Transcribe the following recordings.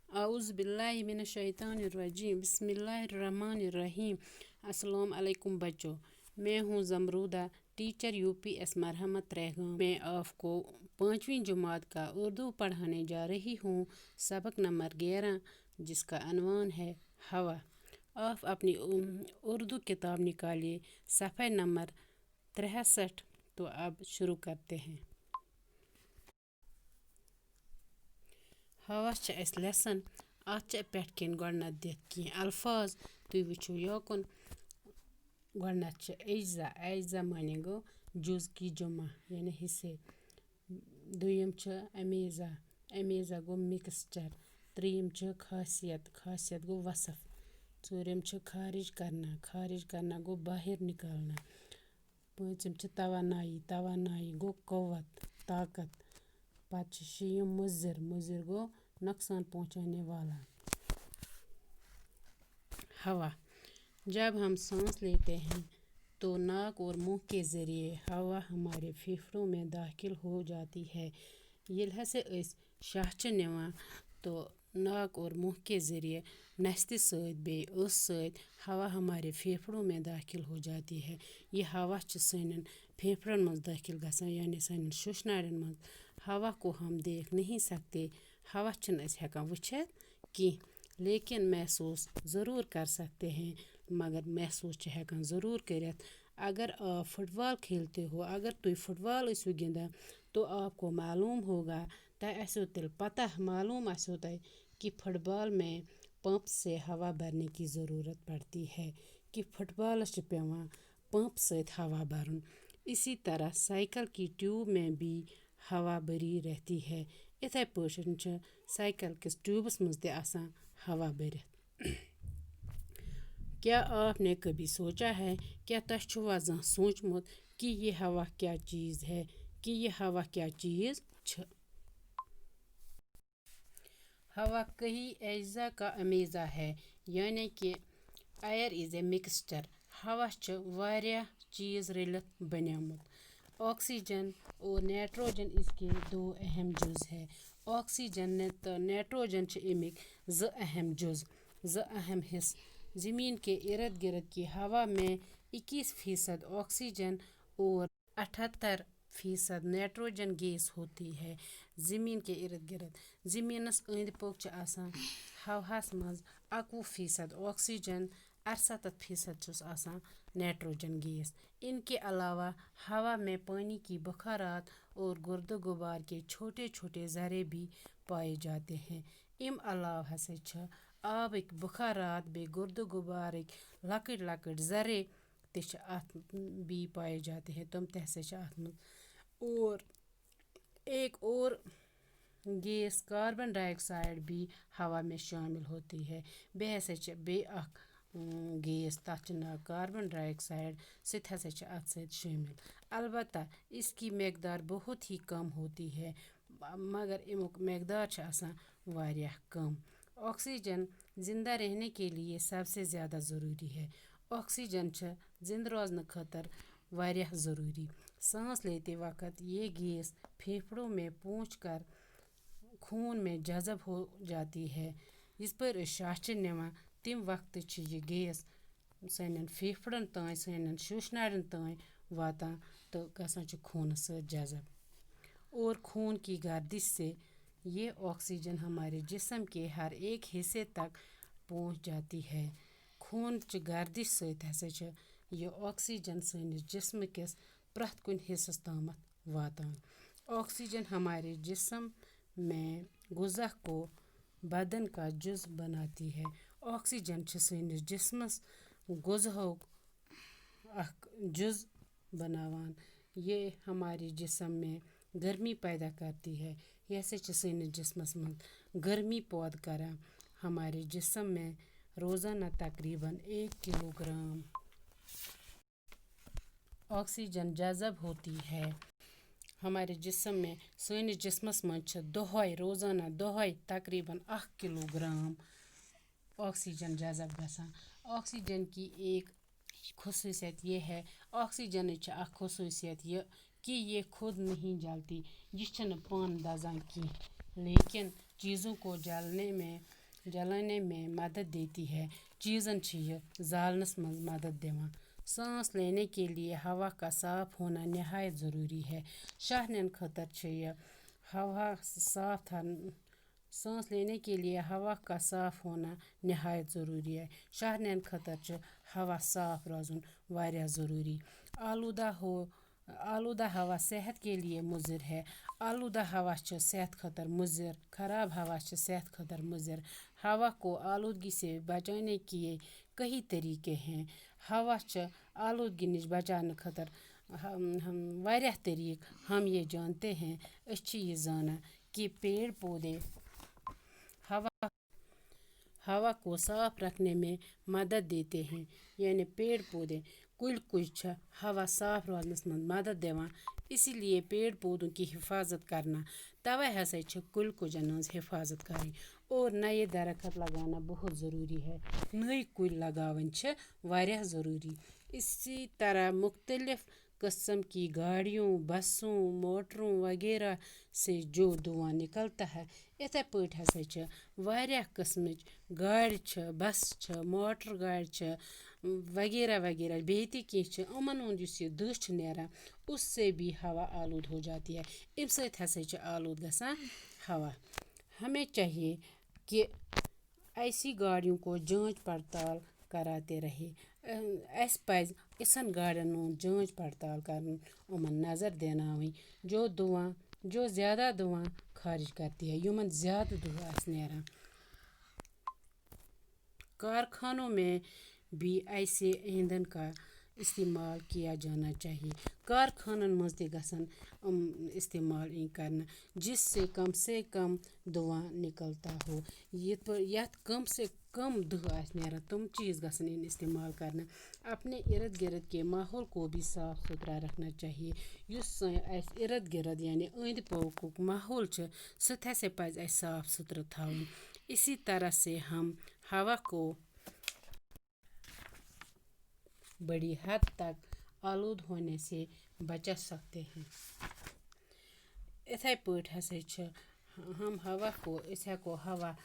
औज़ुबिल्लाहि मिनश्शैतानिर्रजीम बिस्मिल्लाहिर्रहमानिर्रहीम। अस्सलाम अलैकुम बच्चों, मैं हूँ ज़मरूदा, टीचर यूपीएस मरहमत रहगाम। मैं आपको 5वीं जमात का उर्दू पढ़ाने जा रही हूँ। सबक नंबर 11, जिसका अनवान है हवा। आप अपनी उर्दू किताब निकालिए, सफ़े नंबर 63। तो अब शुरू करते हैं। हवा छ अस लेसन अत पेट किन गोडनत दित की अल्फाज तुम वुचो योकुन। गोडनत छ अज्जा। अज्जा माने गो जुज की जुमा यानी हिस्से। दुयम छ अमेज़ा। अमेज़ा गो मिक्सचर। त्रीम छ खासियत। खासियत गो वसफ। चूरम छ खारिज करना। खारिज करना गो बाहर निकालना। पांचम छ तवानाई। तवानाई गो क़ुव्वत, ताकत। पत शीम मुज़िर। मुज़िर गो नुकसान पहुँचाने वाला। हवा। जब हम सांस लेते हैं तो नाक और मुंह के ज़रिए हवा हमारे फेफड़ों में दाखिल हो जाती है। यह से शाह च निवान तो नाक और मुंह के ज़रिए नस्ति सत बे उस सत हवा हमारे फेफड़ों में दाखिल हो जाती है। यह हवा च सानन फेफड़न मज दाखिल गसान यानी सानन शुशनाड़न मज। हवा को हम देख नहीं सकते, हवा छन अस हेकान वुछित की, लेकिन महसूस ज़रूर कर सकते हैं। मगर महसूस च हेकान ज़रूर करित। अगर आप फुटबॉल खेलते हो, अगर तुम फुटबॉल इसो गिंदान तो आपको मालूम होगा, तय आसो तिल पता मालूम आसो तय कि फुटबॉल में पंप से हवा भरने की ज़रूरत पड़ती है, कि फुटबॉल च पेवान पंप सत हवा भरन। इसी तरह साइकिल की ट्यूब में भी हवा भरी रहती है। इथे पौशन छ साइकिल किस ट्यूबस मज ते आसान हवा भरित। क्या आपने कभी सोचा है, क्या तशुवा जहाँ सोचमुत कि ये हवा क्या चीज़ है, कि ये हवा क्या चीज़ छ। हवा कई अज्जा का अमेज़ा है, यानी कि एयर इज़ ए मिक्सचर। हवा छ वारिया चीज़ रलित बनियामुत। ऑक्सीजन और नाइट्रोजन इसके दो अहम जुज़ है। ऑक्सीजन तो नाइट्रोजन छ अमिक ज़ अहम जुज़, ज़ अहम हिस्स। ज़मीन के इर्द गिर्द की हवा में 21% ऑक्सीजन और 78% नाइट्रोजन गैस होती है। ज़मीन के इर्द गिर्द ज़मीनस अंद पक छ आसान हवास मज 21% ऑक्सीजन, 68% छुस आसान नाइट्रोजन गैस। इनके अलावा हवा में पानी की बुखारात और गुर्द गुबार के छोटे छोटे ज़रे भी पाए जाते हैं। इम अलावा हसे छ आबिक बुखारात बे गुर्द गुबारिक लकट लकट ज़रे तिश अत भी पाए जाते हैं, तुम तहसे छ अत मज। और एक और गैस कार्बन डाइऑक्साइड भी हवा में शामिल होती है। बे हसे छ बे अख गैस तथ छ नाव कार्बन डाइऑक्साइड, सित हसे छ अत सत शामिल। अलबत्ता इसकी मकदार बहुत ही कम होती है, मगर इमुक मकदार छ आसान वारिया कम। ऑक्सीजन जिंदा रहने के लिए सबसे ज़्यादा ज़रूरी है। ऑक्सीजन छ जिंद रोजन खतर वारिया ज़रूरी। सांस लेते वक्त ये गैस फेफड़ों में पहुँच कर खून में जज़ब हो जाती है। इस पर शाह च निवान तम वक्त छ ये गैस सानन फेफड़न तान, सानन शुशनाड़न तान वातान तो गसान छ खून सत जज़ब। और खून की गर्दिश से ये ऑक्सीजन हमारे जिस्म के हर एक हिस्से तक पहुँच जाती है। खून च गर्दिश सत हसे छ ये ऑक्सीजन सानिस जिस्म किस प्रथ कुन हिस्सस तामत वातान। ऑक्सीजन हमारे जिस्म में गुज़ा को बदन का जुज़ बनाती है। ऑक्सीजन छ सानिस जिस्मस गुज़होक अख जुज़ बनावान। ये हमारे जिस्म में गर्मी पैदा करती है। यह से छ सानिस जिस्मस मज गर्मी पैदा करान। हमारे जिस्म में रोज़ाना तकरीबन 1 किलोग्राम ऑक्सीजन जज़ब होती है। हमारे जिस्म में सानिस जिस्मस मज छ दोहय रोज़ाना दोहय तकरीबन 1 किलोग्राम ऑक्सीजन जज़ब गसान। ऑक्सीजन की एक खुसूसियत ये है, ऑक्सीजन छ अख खुसूसियत ये कि ये खुद नहीं जलती, ये छन पान दज़ान की, लेकिन चीज़ों को जलने में जलाने में मदद देती है। चीज़न छ यह ज़ालनस मंज मदद दिवान। सांस लेने के लिए हवा का साफ होना नहायत ज़रूरी है। शहनन खतर छ यह हवा साफ था। सांस लेने के लिए हवा का साफ होना नहायत ज़रूरी है। शहनन खतर छ हवा साफ रोज़न वारिया ज़रूरी। आलूदा हवा सेहत के लिए मुज़िर है। आलूदा हवा छ सेहत खतर मुज़िर। ख़राब हवा छ सेहत खतर मुज़िर। हवा को आलूदगी से बचाने के कई तरीके हैं। हवा छ आलूदगी निश बचाने खतर हम वारिया तरीक हम ये जानते हैं। अच्छी ये जाना कि पेड़ पौधे हवा को साफ रखने में मदद देते हैं। यानी पेड़ पौधे कुल कुछ हवा साफ रोजनस में मदद देवान। इसीलिए पेड़ पौधों की हिफाजत करना तवे हसा कुल कुजन हज हिफाजत करें और नए दरख्त लगाना बहुत ज़रूरी है। नए कुल लगावन वारिया ज़रूरी। इसी तरह मुख्तलिफ किस्म की गाड़ियों, बसों, मोटरों वगैरह से जो धुआं निकलता है, इथे पट हसा वारिया किस्मच गाड़ बस मोटर गाड़ वगैरह वगैरह बेहती कह अमन उंद यह दुह नेरान उससे भी हवा आलूद हो जाती है। अम सत हसा आलूद गसान हवा। हमें चाहिए कि ऐसी गाड़ियों को जांच पड़ताल कराते रहे। अस पज़ इसन गाड़ियन जांच पड़ताल कर उमन नज़र देनावि जो ज़्यादा धुआं खारिज करती है, युमन ज़्यादा धुआं नेरान। कारखानों में भी ऐसे ईंधन का इस्तेमाल किया जाना चाहिए। कारखानन मज ते गसन इस्तेमाल करना जिससे कम धुआं निकलता हो। यत कम से कम धुआं नेरान तुम चीज़ गसन इस्तेमाल करना। अपने इर्द गिर्द के माहौल को भी साफ सुथरा रखना चाहिए। युस इर्द गिर्द यानी अंद पकुक माहौल सह पज़ साफ सुथरा थाउन। इसी तरह से हम हवा को बड़ी हद तक आलूद होने से बचा सकते हैं। इथे पट हसा हम हवा को हवा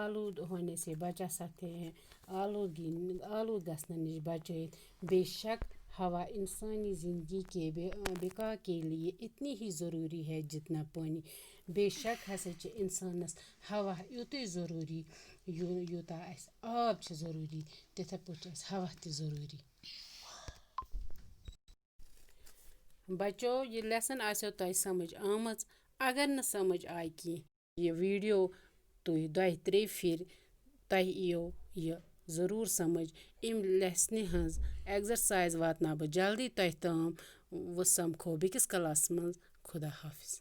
आलूद होने से बचा सकते हैं। आलूद गसन निश बचित। बेशक हवा इंसानी ज़िंदगी के बिका के लिए इतनी ही ज़रूरी है जितना पानी। बेशक हसा इंसानस हवा यूत ज़रूरी यूता आब ज़रूरी तिथे पे हवा त ज़रूरी। बच्चों ये लेसन आसो तय समझ आमज। अगर न समझ आय कि ये वीडियो तुह दह त्रे फिर तह यो यह ज़रूर समझ। इम लेसन हज एक्सरसाइज वातना बह जल्दी तह ताम। वो समखो बिकिस क्लास मज। खुदा हाफिज।